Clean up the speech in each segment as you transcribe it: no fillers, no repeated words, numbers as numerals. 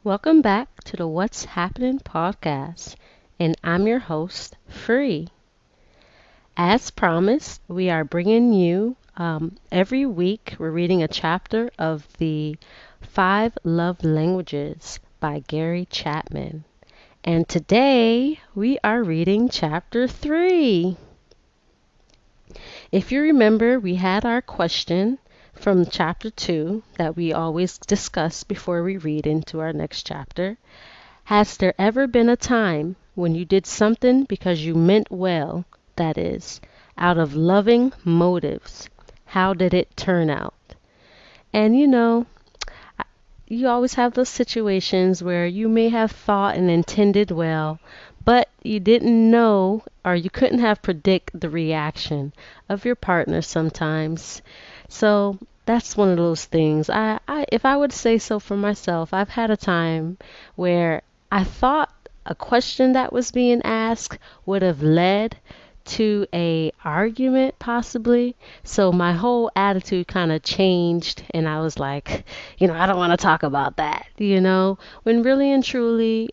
Welcome back to the What's Happening podcast, and I'm your host, Free. As promised, we are bringing you every week, we're reading a chapter of the Five Love Languages by Gary Chapman. And today we are reading chapter 3. If you remember, we had our question from chapter 2 that we always discuss before we read into our next chapter. Has there ever been a time when you did something because you meant well, that is, out of loving motives? How did it turn out? And you always have those situations where you may have thought and intended well, but you didn't know or you couldn't have predict the reaction of your partner sometimes. So that's one of those things. If I would say so for myself, I've had a time where I thought a question that was being asked would have led to a argument possibly. So my whole attitude kind of changed and I was like, I don't want to talk about that, when really and truly,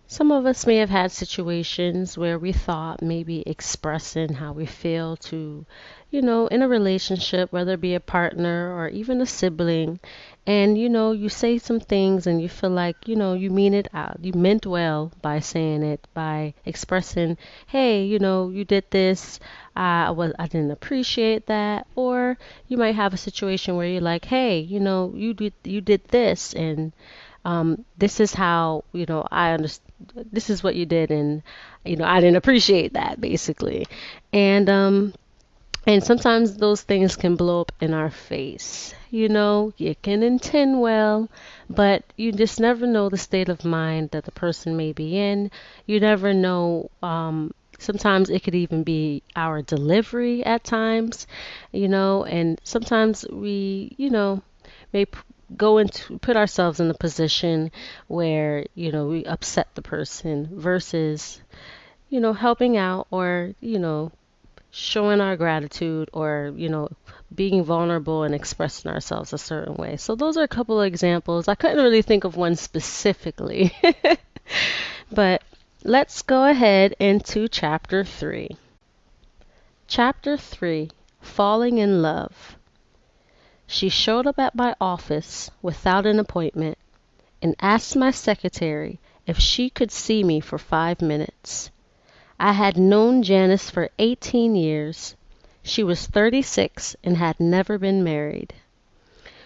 some of us may have had situations where we thought maybe expressing how we feel to, in a relationship, whether it be a partner or even a sibling, and you say some things and you feel like, you mean it out. You meant well by saying it, by expressing, hey, you did this. I didn't appreciate that. Or you might have a situation where you're like, hey, you did this and this is how, I understand, this is what you did, and, I didn't appreciate that, basically. And sometimes those things can blow up in our face. You can intend well, but you just never know the state of mind that the person may be in. You never know. Sometimes it could even be our delivery at times, and sometimes we, may go into put ourselves in a position where we upset the person versus helping out or showing our gratitude or being vulnerable and expressing ourselves a certain way. So those are a couple of examples. I couldn't really think of one specifically. But let's go ahead into chapter 3. Chapter 3, Falling in Love. She showed up at my office without an appointment and asked my secretary if she could see me for 5 minutes. I had known Janice for 18 years. She was 36 and had never been married.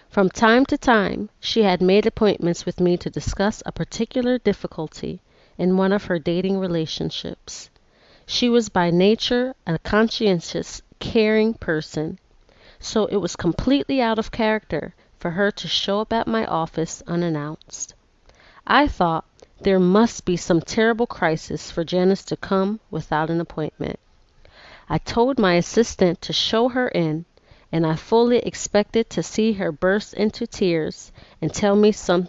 From time to time, she had made appointments with me to discuss a particular difficulty in one of her dating relationships. She was by nature a conscientious, caring person, so it was completely out of character for her to show up at my office unannounced. I thought there must be some terrible crisis for Janice to come without an appointment. I told my assistant to show her in, and I fully expected to see her burst into tears and tell me some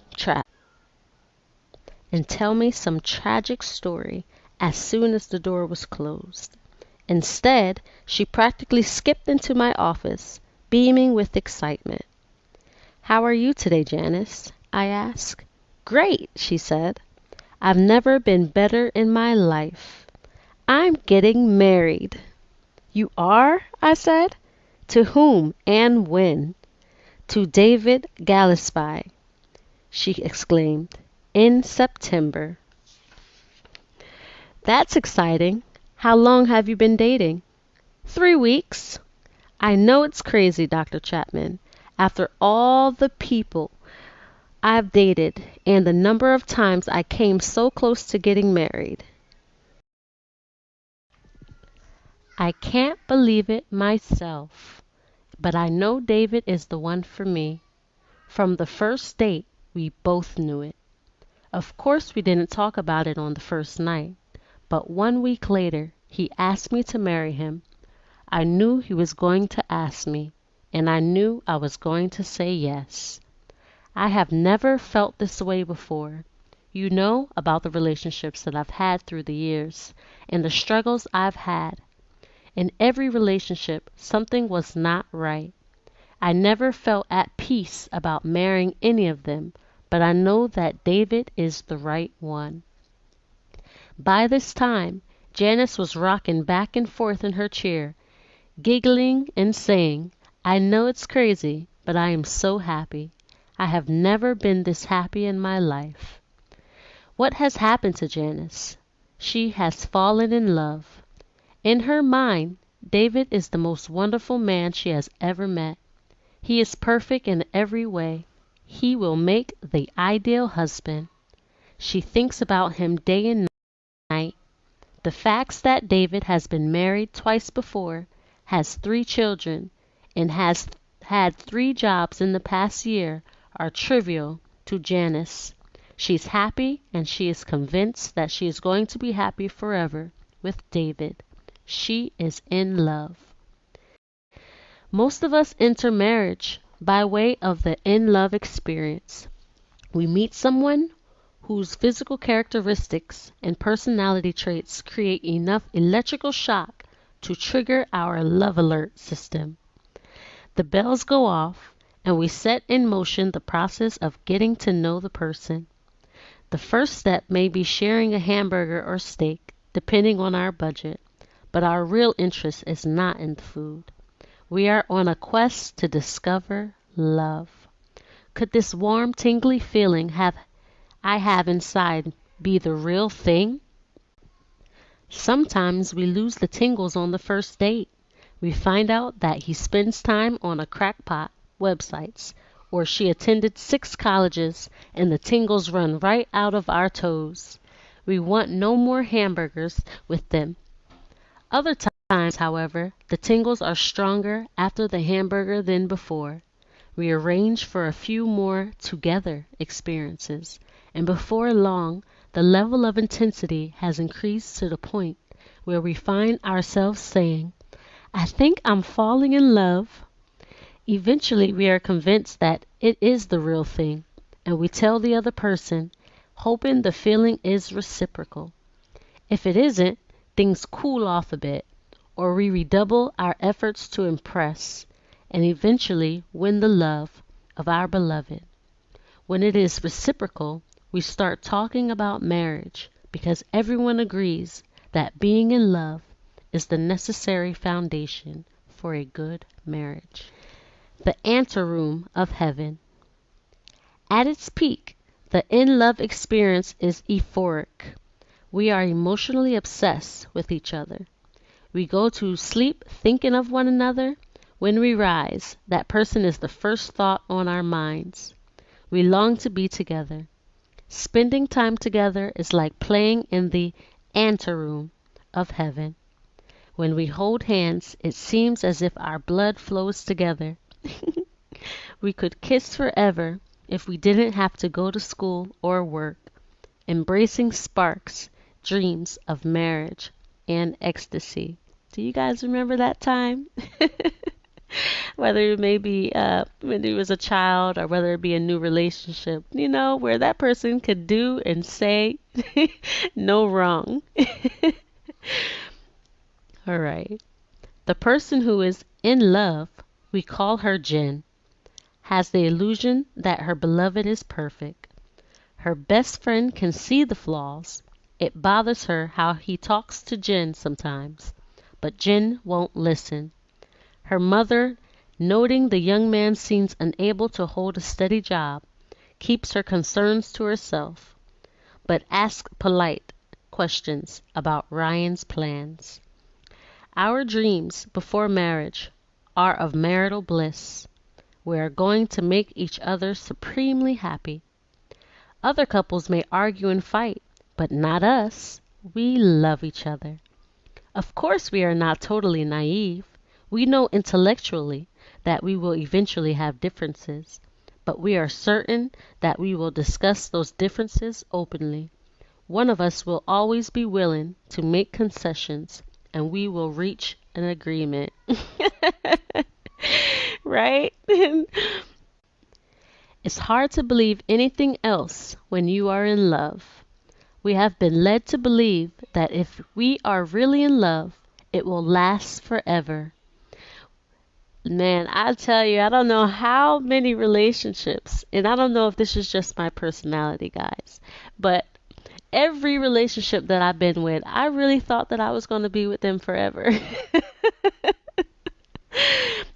tragic story as soon as the door was closed. Instead, she practically skipped into my office, beaming with excitement. "How are you today, Janice?" I asked. "Great," she said. "I've never been better in my life. I'm getting married." "You are?" I said. "To whom and when?" "To David Gillespie," she exclaimed. "In September." "That's exciting. How long have you been dating?" "3 weeks." "I know it's crazy, Dr. Chapman. After all the people I've dated and the number of times I came so close to getting married. I can't believe it myself, but I know David is the one for me. From the first date, we both knew it. Of course, we didn't talk about it on the first night, but 1 week later, he asked me to marry him. I knew he was going to ask me, and I knew I was going to say yes. I have never felt this way before. You know about the relationships that I've had through the years and the struggles I've had. In every relationship, something was not right. I never felt at peace about marrying any of them, but I know that David is the right one. By this time, Janice was rocking back and forth in her chair, giggling and saying, "I know it's crazy, but I am so happy. I have never been this happy in my life." What has happened to Janice? She has fallen in love. In her mind, David is the most wonderful man she has ever met. He is perfect in every way. He will make the ideal husband. She thinks about him day and night. The facts that David has been married twice before, has 3 children, and has had 3 jobs in the past year are trivial to Janice. She's happy, and she is convinced that she is going to be happy forever with David. She is in love. Most of us enter marriage by way of the in love experience. We meet someone whose physical characteristics and personality traits create enough electrical shock to trigger our love alert system. The bells go off, and we set in motion the process of getting to know the person. The first step may be sharing a hamburger or steak, depending on our budget, but our real interest is not in the food. We are on a quest to discover love. Could this warm, tingly feeling I have inside be the real thing? Sometimes we lose the tingles on the first date. We find out that he spends time on a crackpot websites, or she attended 6 colleges, and the tingles run right out of our toes. We want no more hamburgers with them. Other times, however, the tingles are stronger after the hamburger than before. We arrange for a few more together experiences, and before long the level of intensity has increased to the point where we find ourselves saying, "I think I'm falling in love." Eventually we are convinced that it is the real thing, and we tell the other person, hoping the feeling is reciprocal. If it isn't, things cool off a bit, or we redouble our efforts to impress, and eventually win the love of our beloved. When it is reciprocal, we start talking about marriage, because everyone agrees that being in love is the necessary foundation for a good marriage. The anteroom of heaven. At its peak, the in-love experience is euphoric. We are emotionally obsessed with each other. We go to sleep thinking of one another. When we rise, that person is the first thought on our minds. We long to be together. Spending time together is like playing in the anteroom of heaven. When we hold hands, it seems as if our blood flows together. We could kiss forever if we didn't have to go to school or work. Embracing sparks dreams of marriage and ecstasy. Do you guys remember that time? Whether it may be when he was a child, or whether it be a new relationship, where that person could do and say no wrong. All right. The person who is in love, we call her Jen, has the illusion that her beloved is perfect. Her best friend can see the flaws. It bothers her how he talks to Jen sometimes, but Jen won't listen. Her mother, noting the young man seems unable to hold a steady job, keeps her concerns to herself, but asks polite questions about Ryan's plans. Our dreams before marriage are of marital bliss. We are going to make each other supremely happy. Other couples may argue and fight, but not us. We love each other. Of course, we are not totally naive. We know intellectually that we will eventually have differences, but we are certain that we will discuss those differences openly. One of us will always be willing to make concessions, and we will reach an agreement. Right? It's hard to believe anything else when you are in love. We have been led to believe that if we are really in love, it will last forever. Man, I tell you, I don't know how many relationships, and I don't know if this is just my personality, guys, but every relationship that I've been with, I really thought that I was going to be with them forever.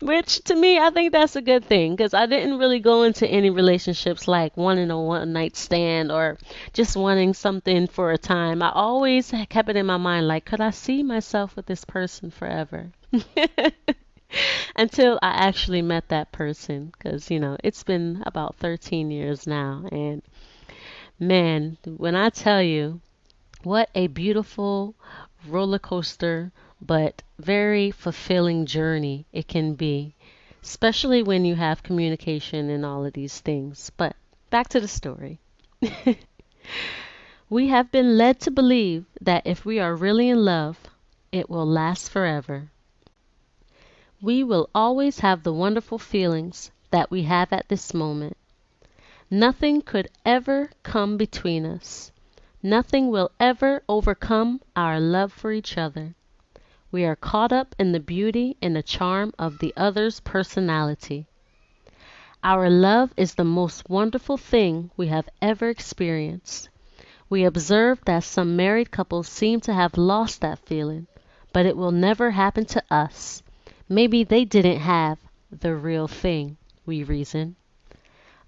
Which to me, I think that's a good thing because I didn't really go into any relationships like wanting a one night stand or just wanting something for a time. I always kept it in my mind like, could I see myself with this person forever? Until I actually met that person because, it's been about 13 years now. And man, when I tell you, what a beautiful roller coaster, but very fulfilling journey it can be, especially when you have communication and all of these things. But back to the story. We have been led to believe that if we are really in love, it will last forever. We will always have the wonderful feelings that we have at this moment. Nothing could ever come between us. Nothing will ever overcome our love for each other. We are caught up in the beauty and the charm of the other's personality. Our love is the most wonderful thing we have ever experienced. We observe that some married couples seem to have lost that feeling, but it will never happen to us. Maybe they didn't have the real thing, we reason.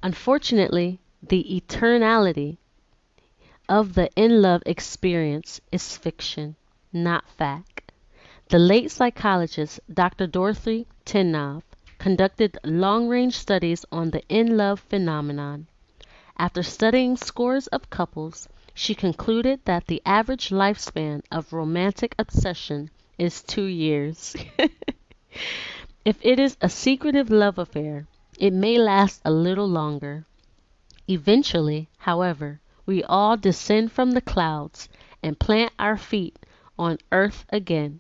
Unfortunately, the eternality of the in-love experience is fiction, not fact. The late psychologist Dr. Dorothy Tennov conducted long-range studies on the in-love phenomenon. After studying scores of couples, she concluded that the average lifespan of romantic obsession is 2 years. If it is a secretive love affair, it may last a little longer. Eventually, however, we all descend from the clouds and plant our feet on earth again.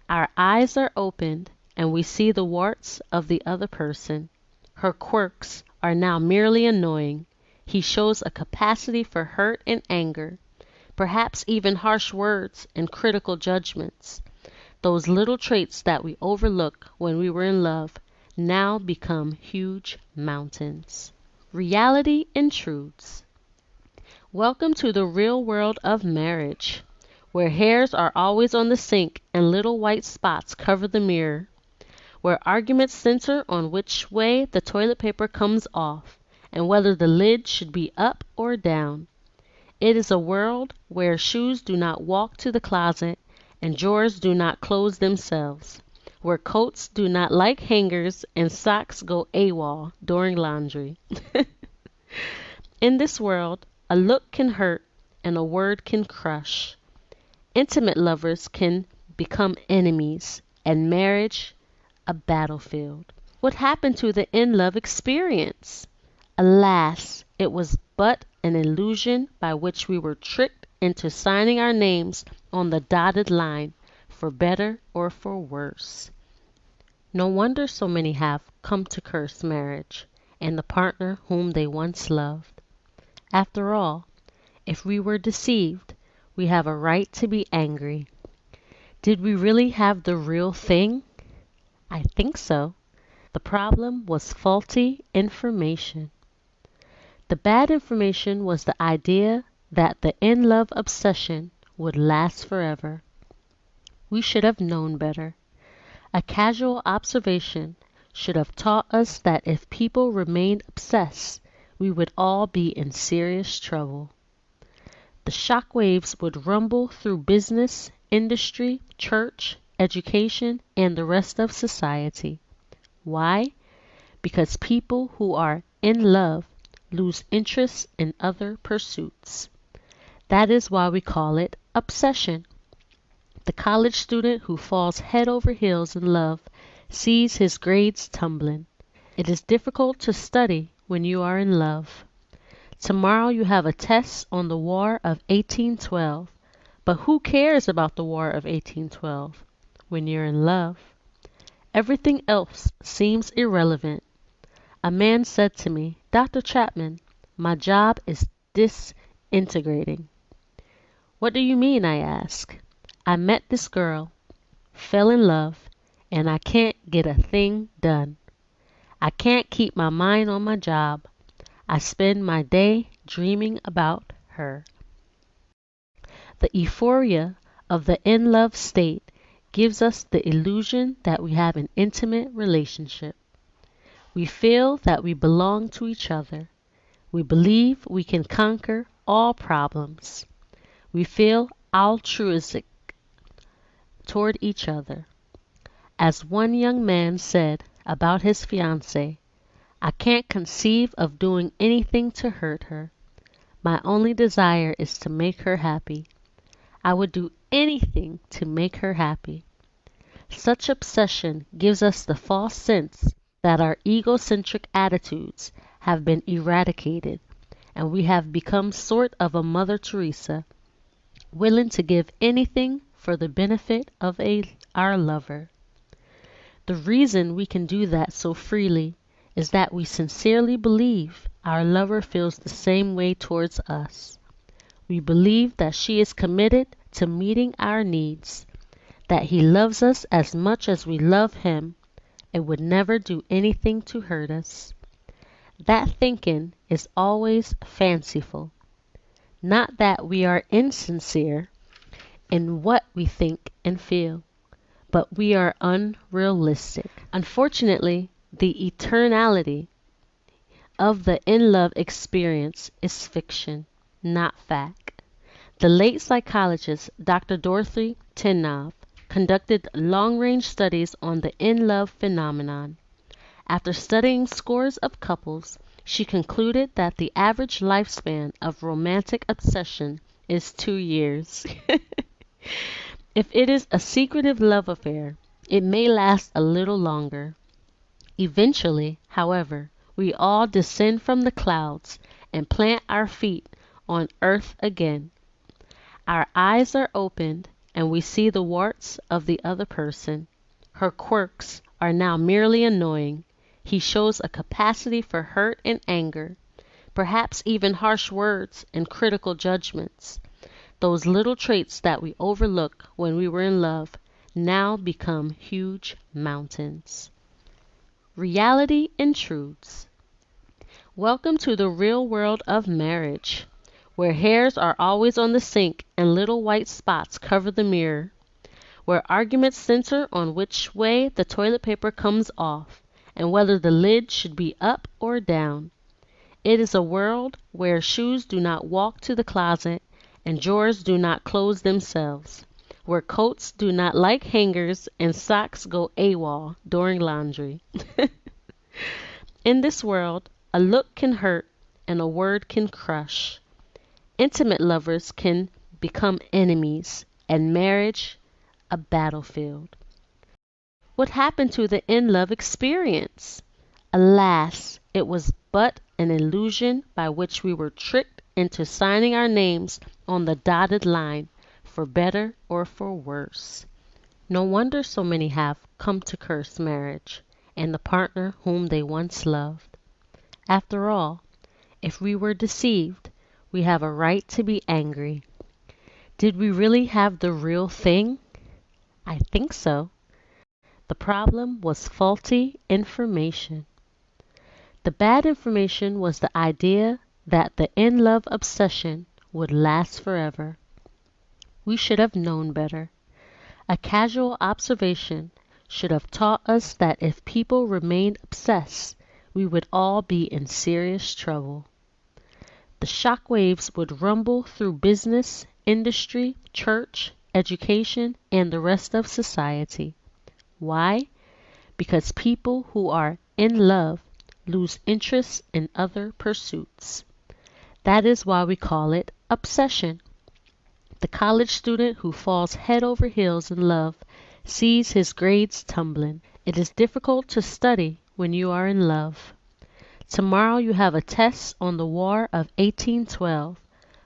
Our eyes are opened and we see the warts of the other person. Her quirks are now merely annoying. He shows a capacity for hurt and anger, perhaps even harsh words and critical judgments. Those little traits that we overlook when we were in love now become huge mountains. Reality intrudes. Welcome to the real world of marriage, where hairs are always on the sink and little white spots cover the mirror, where arguments center on which way the toilet paper comes off and whether the lid should be up or down. It is a world where shoes do not walk to the closet and drawers do not close themselves, where coats do not like hangers and socks go AWOL during laundry. In this world, a look can hurt and a word can crush. Intimate lovers can become enemies and marriage a battlefield. What happened to the in-love experience? Alas, it was but an illusion by which we were tricked into signing our names on the dotted line, for better or for worse. No wonder so many have come to curse marriage and the partner whom they once loved. After all, if we were deceived, we have a right to be angry. Did we really have the real thing? I think so. The problem was faulty information. The bad information was the idea that the in-love obsession would last forever. We should have known better. A casual observation should have taught us that if people remained obsessed, we would all be in serious trouble. The shock waves would rumble through business, industry, church, education, and the rest of society. Why? Because people who are in love lose interest in other pursuits. That is why we call it obsession. The college student who falls head over heels in love sees his grades tumbling. It is difficult to study when you are in love. Tomorrow you have a test on the War of 1812, but who cares about the War of 1812 when you're in love? Everything else seems irrelevant. A man said to me, "Dr. Chapman, my job is disintegrating." "What do you mean?" I asked. "I met this girl, fell in love, and I can't get a thing done. I can't keep my mind on my job. I spend my day dreaming about her. The euphoria of the in love state gives us the illusion that we have an intimate relationship. We feel that we belong to each other. We believe we can conquer all problems. We feel altruistic toward each other. As one young man said about his fiancée, I can't conceive of doing anything to hurt her. My only desire is to make her happy. I would do anything to make her happy. Such obsession gives us the false sense that our egocentric attitudes have been eradicated and we have become sort of a Mother Teresa, willing to give anything for the benefit of our lover. The reason we can do that so freely is that we sincerely believe our lover feels the same way towards us. We believe that she is committed to meeting our needs, that he loves us as much as we love him, and would never do anything to hurt us. That thinking is always fanciful. Not that we are insincere in what we think and feel, but we are unrealistic. Unfortunately, the eternality of the in-love experience is fiction, not fact. The late psychologist Dr. Dorothy Tennov conducted long-range studies on the in-love phenomenon. After studying scores of couples, she concluded that the average lifespan of romantic obsession is 2 years. If it is a secretive love affair, it may last a little longer. Eventually, however, we all descend from the clouds and plant our feet on earth again. Our eyes are opened and we see the warts of the other person. Her quirks are now merely annoying. He shows a capacity for hurt and anger, perhaps even harsh words and critical judgments. Those little traits that we overlook when we were in love now become huge mountains. Reality intrudes. Welcome to the real world of marriage, where hairs are always on the sink and little white spots cover the mirror, where arguments center on which way the toilet paper comes off and whether the lid should be up or down. It is a world where shoes do not walk to the closet and drawers do not close themselves, where coats do not like hangers and socks go AWOL during laundry. In this world, a look can hurt and a word can crush. Intimate lovers can become enemies and marriage a battlefield. What happened to the in-love experience? Alas, it was but an illusion by which we were tricked into signing our names on the dotted line, for better or for worse. No wonder so many have come to curse marriage and the partner whom they once loved. After all, if we were deceived, we have a right to be angry. Did we really have the real thing? I think so. The problem was faulty information. The bad information was the idea that the in-love obsession would last forever. We should have known better. A casual observation should have taught us that if people remained obsessed, we would all be in serious trouble. The shock waves would rumble through business, industry, church, education, and the rest of society. Why? Because people who are in love lose interest in other pursuits. That is why we call it obsession. The college student who falls head over heels in love sees his grades tumbling. It is difficult to study when you are in love. Tomorrow you have a test on the War of 1812,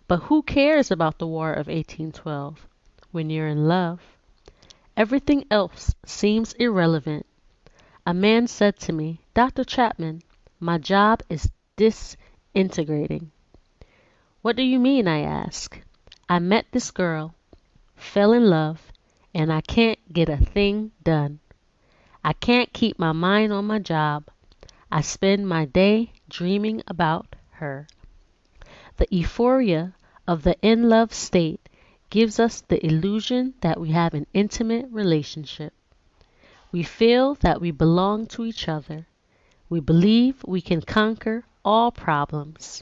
but who cares about the War of 1812 when you're in love? Everything else seems irrelevant. A man said to me, "Dr. Chapman, my job is disintegrating." "What do you mean?" I asked. "I met this girl, fell in love, and I can't get a thing done. I can't keep my mind on my job. I spend my day dreaming about her. The euphoria of the in love state gives us the illusion that we have an intimate relationship. We feel that we belong to each other. We believe we can conquer all problems.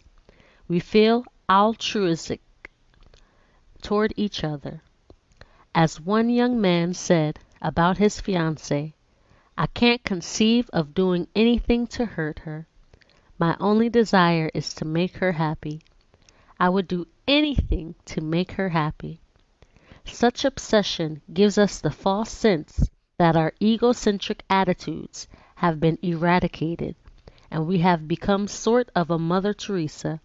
We feel altruistic toward each other. As one young man said about his fiancée, I can't conceive of doing anything to hurt her. My only desire is to make her happy. I would do anything to make her happy. Such obsession gives us the false sense that our egocentric attitudes have been eradicated, and we have become sort of a Mother Teresa,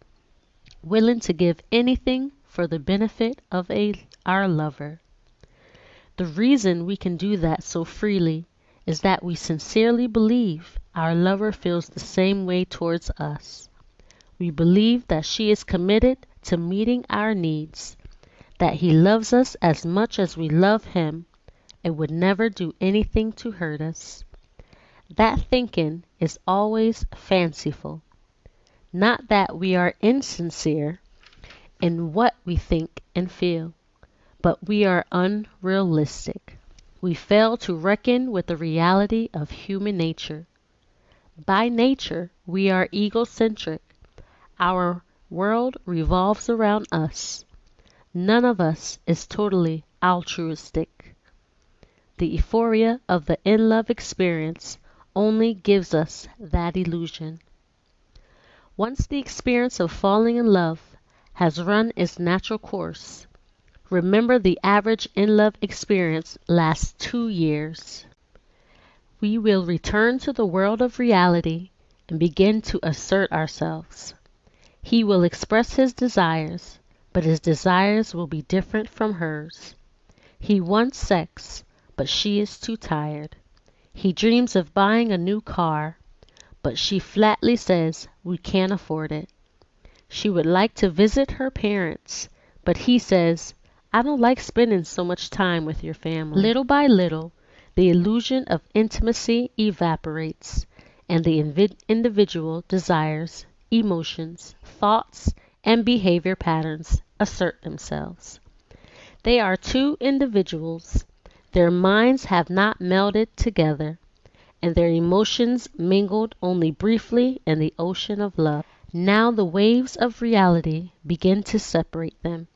willing to give anything for the benefit of our lover. The reason we can do that so freely is that we sincerely believe our lover feels the same way towards us. We believe that she is committed to meeting our needs, that he loves us as much as we love him, and would never do anything to hurt us. That thinking is always fanciful. Not that we are insincere in what we think and feel, but we are unrealistic. We fail to reckon with the reality of human nature. By nature, we are egocentric. Our world revolves around us. None of us is totally altruistic. The euphoria of the in-love experience only gives us that illusion. Once the experience of falling in love has run its natural course, remember the average in-love experience lasts 2 years. We will return to the world of reality and begin to assert ourselves. He will express his desires, but his desires will be different from hers. He wants sex, but she is too tired. He dreams of buying a new car, but she flatly says we can't afford it. She would like to visit her parents, but he says, I don't like spending so much time with your family. Little by little, the illusion of intimacy evaporates, and the individual desires, emotions, thoughts, and behavior patterns assert themselves. They are two individuals. Their minds have not melded together, and their emotions mingled only briefly in the ocean of love. Now the waves of reality begin to separate them.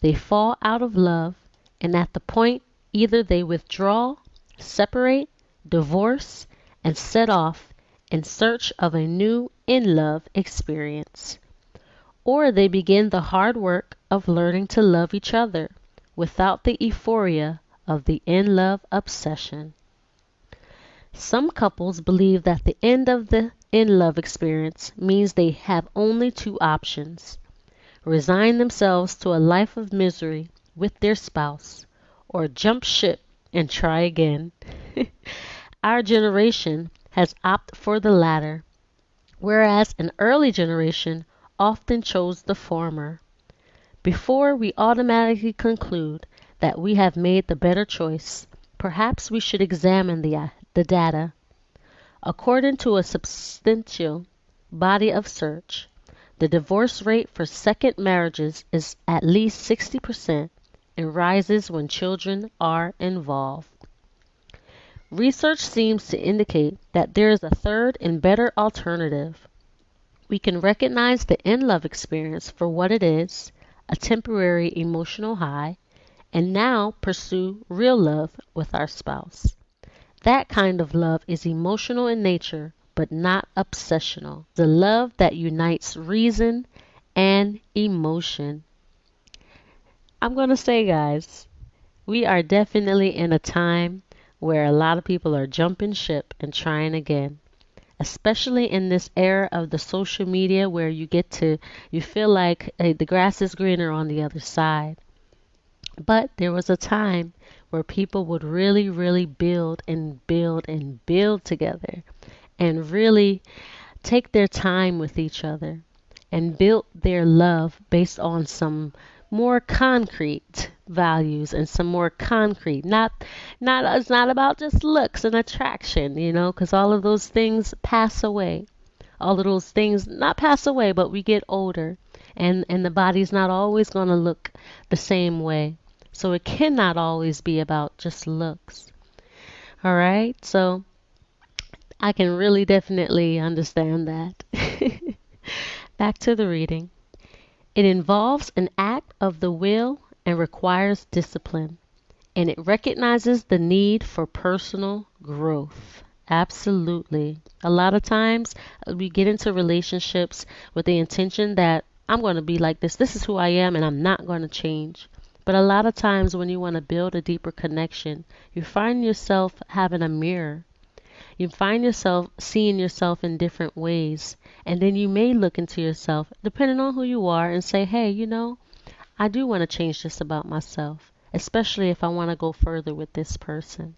They fall out of love, and at the point either they withdraw, separate, divorce, and set off in search of a new in-love experience. Or they begin the hard work of learning to love each other without the euphoria of the in-love obsession. Some couples believe that the end of the in-love experience means they have only two options: resign themselves to a life of misery with their spouse, or jump ship and try again. Our generation has opted for the latter, whereas an early generation often chose the former. Before we automatically conclude that we have made the better choice, perhaps we should examine the data. According to a substantial body of search, the divorce rate for second marriages is at least 60% and rises when children are involved. Research seems to indicate that there is a third and better alternative. We can recognize the in-love experience for what it is, a temporary emotional high, and now pursue real love with our spouse. That kind of love is emotional in nature, but not obsessional. The love that unites reason and emotion. I'm going to say, guys, we are definitely in a time where a lot of people are jumping ship and trying again, especially in this era of the social media where you feel like the grass is greener on the other side. But there was a time where people would really, really build and build and build together and really take their time with each other and build their love based on some more concrete values and some more concrete. It's not about just looks and attraction, because all of those things pass away. All of those things not pass away, but we get older, and the body's not always going to look the same way. So it cannot always be about just looks. All right? So I can really definitely understand that. Back to the reading. It involves an act of the will and requires discipline, and it recognizes the need for personal growth. Absolutely. A lot of times we get into relationships with the intention that I'm going to be like this. This is who I am, and I'm not going to change. But a lot of times when you want to build a deeper connection, you find yourself having a mirror. You find yourself seeing yourself in different ways. And then you may look into yourself, depending on who you are, and say, hey, I do want to change this about myself, especially if I want to go further with this person.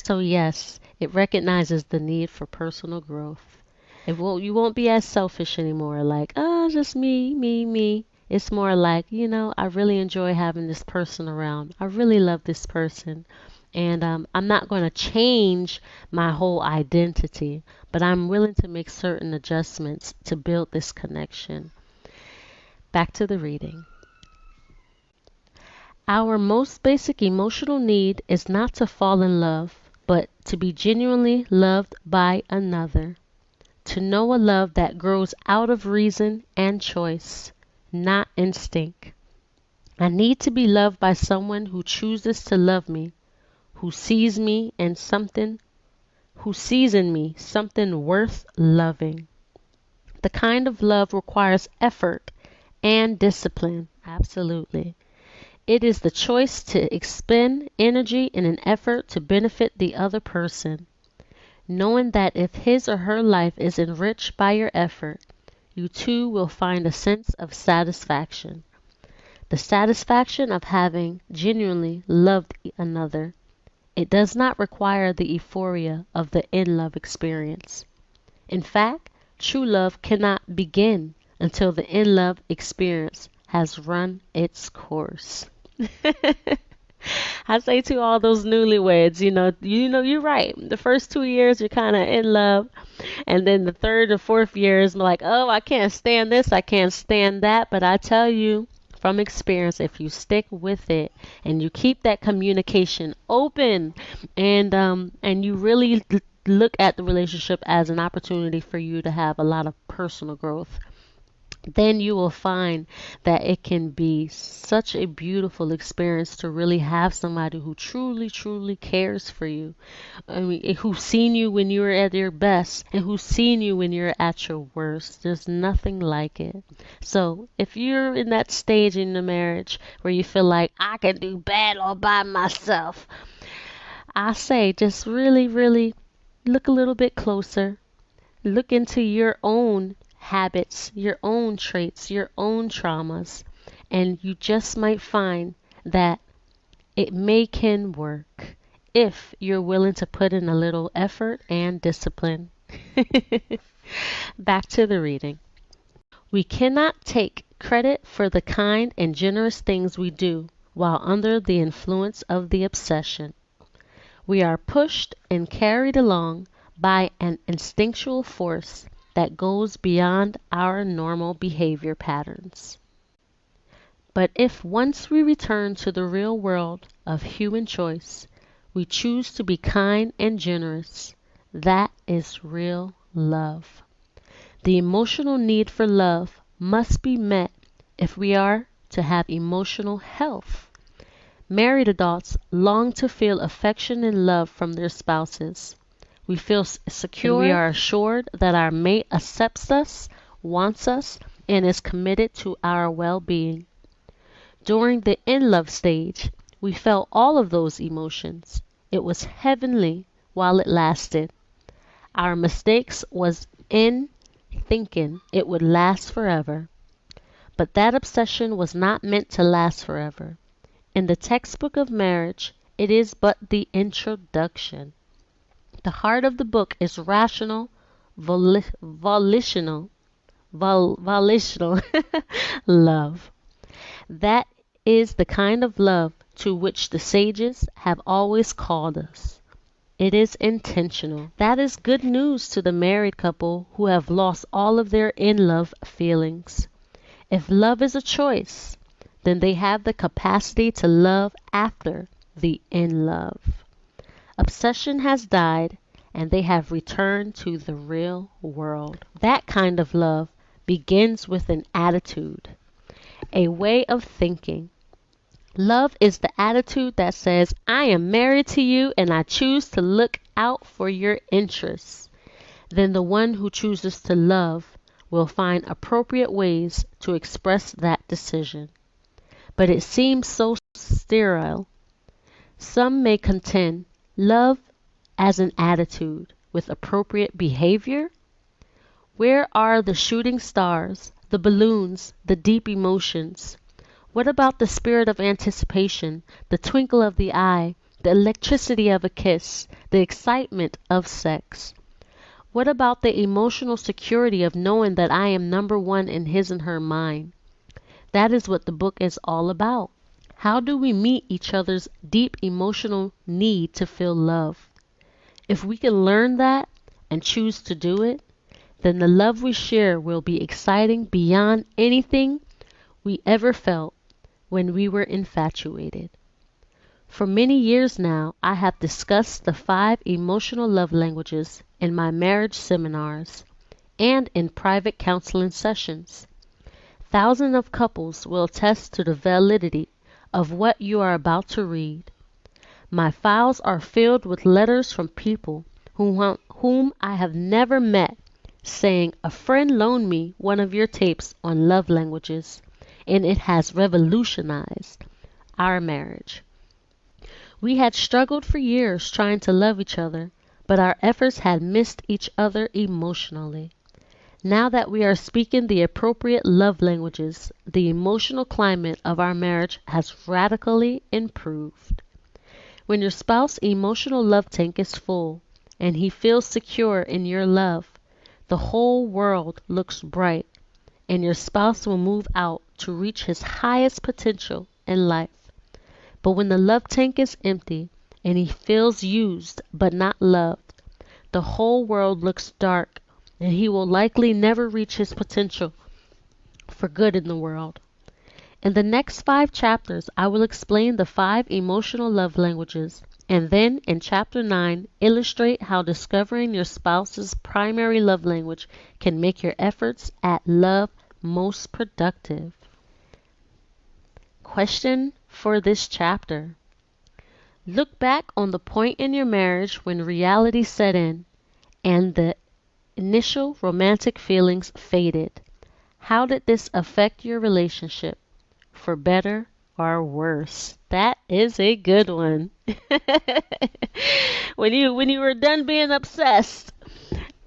So yes, it recognizes the need for personal growth. You won't be as selfish anymore, like, oh, just me, me, me. It's more like, I really enjoy having this person around. I really love this person. And I'm not going to change my whole identity, but I'm willing to make certain adjustments to build this connection. Back to the reading. Our most basic emotional need is not to fall in love, but to be genuinely loved by another. To know a love that grows out of reason and choice, not instinct. I need to be loved by someone who chooses to love me, who sees in me something worth loving. The kind of love requires effort and discipline. Absolutely. It is the choice to expend energy in an effort to benefit the other person, knowing that if his or her life is enriched by your effort, you too will find a sense of satisfaction. The satisfaction of having genuinely loved another. It does not require the euphoria of the in-love experience. In fact, true love cannot begin until the in-love experience has run its course. I say to all those newlyweds, you're right. The first 2 years you're kind of in love, and then the third or fourth year is like, oh, I can't stand this, I can't stand that. But I tell you from experience, if you stick with it and you keep that communication open, and you really look at the relationship as an opportunity for you to have a lot of personal growth, then you will find that it can be such a beautiful experience to really have somebody who truly, truly cares for you. I mean, who's seen you when you're at your best and who's seen you when you're at your worst. There's nothing like it. So if you're in that stage in the marriage where you feel like I can do bad all by myself, I say just really, really look a little bit closer. Look into your own habits, your own traits, your own traumas, and you just might find that it can work if you're willing to put in a little effort and discipline. Back to the reading. We cannot take credit for the kind and generous things we do while under the influence of the obsession. We are pushed and carried along by an instinctual force that goes beyond our normal behavior patterns. But if once we return to the real world of human choice, we choose to be kind and generous, that is real love. The emotional need for love must be met if we are to have emotional health. Married adults long to feel affection and love from their spouses. We feel secure, and we are assured that our mate accepts us, wants us, and is committed to our well-being. During the in-love stage, we felt all of those emotions. It was heavenly while it lasted. Our mistakes was in thinking it would last forever. But that obsession was not meant to last forever. In the textbook of marriage, it is but the introduction. The heart of the book is rational, volitional love. That is the kind of love to which the sages have always called us. It is intentional. That is good news to the married couple who have lost all of their in-love feelings. If love is a choice, then they have the capacity to love after the in-love. Obsession has died, and they have returned to the real world. That kind of love begins with an attitude, a way of thinking. Love is the attitude that says, I am married to you and I choose to look out for your interests. Then the one who chooses to love will find appropriate ways to express that decision. But it seems so sterile. Some may contend love as an attitude with appropriate behavior. Where are the shooting stars, the balloons, the deep emotions? What about the spirit of anticipation, the twinkle of the eye, the electricity of a kiss, the excitement of sex? What about the emotional security of knowing that I am number one in his and her mind? That is what the book is all about. How do we meet each other's deep emotional need to feel love? If we can learn that and choose to do it, then the love we share will be exciting beyond anything we ever felt when we were infatuated. For many years now, I have discussed the 5 emotional love languages in my marriage seminars and in private counseling sessions. Thousands of couples will attest to the validity of what you are about to read. My files are filled with letters from people whom I have never met saying, a friend loaned me one of your tapes on love languages, and it has revolutionized our marriage. We had struggled for years trying to love each other, but our efforts had missed each other emotionally. Now that we are speaking the appropriate love languages, the emotional climate of our marriage has radically improved. When your spouse's emotional love tank is full and he feels secure in your love, the whole world looks bright and your spouse will move out to reach his highest potential in life. But when the love tank is empty and he feels used but not loved, the whole world looks dark and he will likely never reach his potential for good in the world. In the next 5 chapters, I will explain the 5 emotional love languages, and then in chapter 9, illustrate how discovering your spouse's primary love language can make your efforts at love most productive. Question for this chapter. Look back on the point in your marriage when reality set in and the initial romantic feelings faded. How did this affect your relationship? For better or worse? That is a good one. When you were done being obsessed,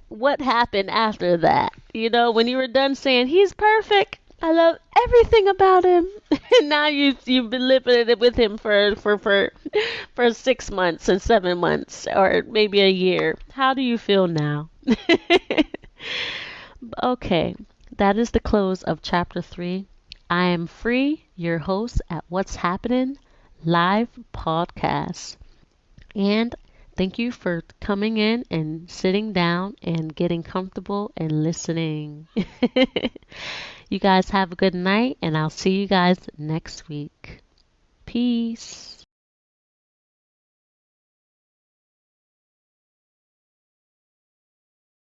what happened after that? When you were done saying he's perfect, I love everything about him, and now you've been living it with him for 6 months and 7 months or maybe a year. How do you feel now? Okay, that is the close of chapter 3. I am Free, your host at What's Happening Live Podcast. And thank you for coming in and sitting down and getting comfortable and listening. You guys have a good night, and I'll see you guys next week. Peace.